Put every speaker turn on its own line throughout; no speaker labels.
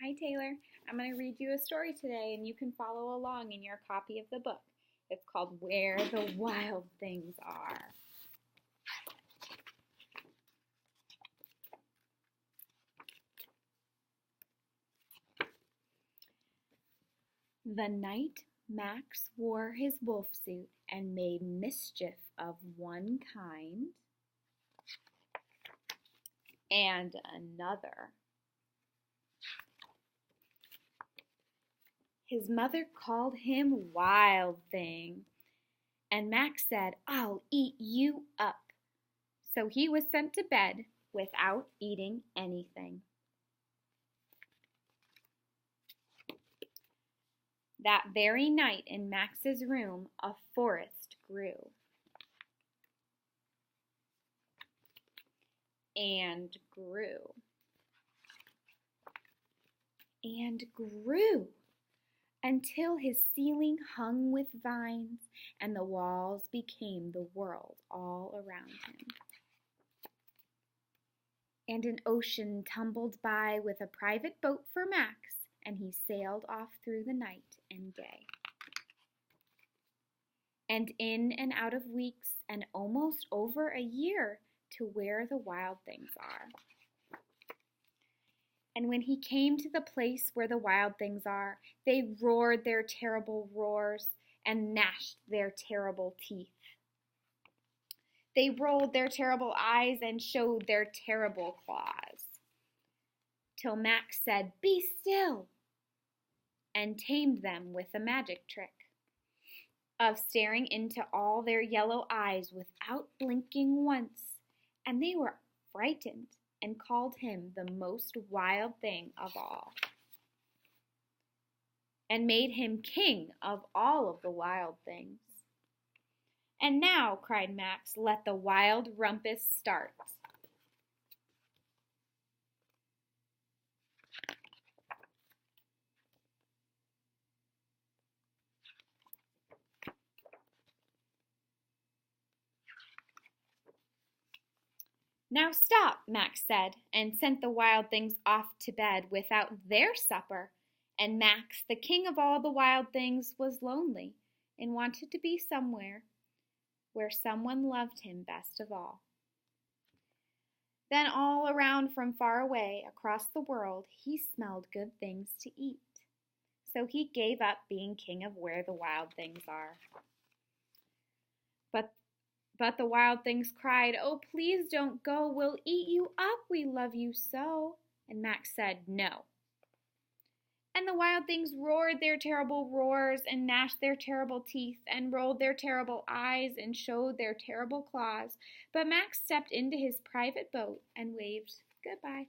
Hi Taylor, I'm going to read you a story today and you can follow along in your copy of the book. It's called Where the Wild Things Are. The night Max wore his wolf suit and made mischief of one kind and another, his mother called him Wild Thing, and Max said, "I'll eat you up." So he was sent to bed without eating anything. That very night in Max's room, a forest grew. And grew. And grew until his ceiling hung with vines and the walls became the world all around him. And an ocean tumbled by with a private boat for Max, and he sailed off through the night and day. And in and out of weeks and almost over a year to where the wild things are. And when he came to the place where the wild things are, they roared their terrible roars and gnashed their terrible teeth. They rolled their terrible eyes and showed their terrible claws. Till Max said, "Be still," and tamed them with a magic trick of staring into all their yellow eyes without blinking once, and they were frightened and called him the most wild thing of all, and made him king of all of the wild things. "And now," cried Max, "let the wild rumpus start." "Now stop," Max said, and sent the wild things off to bed without their supper. And Max, the king of all the wild things, was lonely and wanted to be somewhere where someone loved him best of all. Then all around from far away across the world he smelled good things to eat. So he gave up being king of where the wild things are. But the wild things cried, "Oh, please don't go. We'll eat you up. We love you so." And Max said, "No." And the wild things roared their terrible roars and gnashed their terrible teeth and rolled their terrible eyes and showed their terrible claws. But Max stepped into his private boat and waved goodbye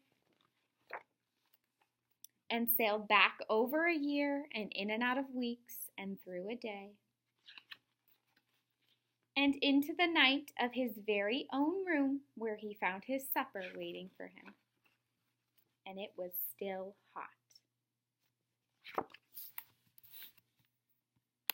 and sailed back over a year and in and out of weeks and through a day, and into the night of his very own room where he found his supper waiting for him. And it was still hot.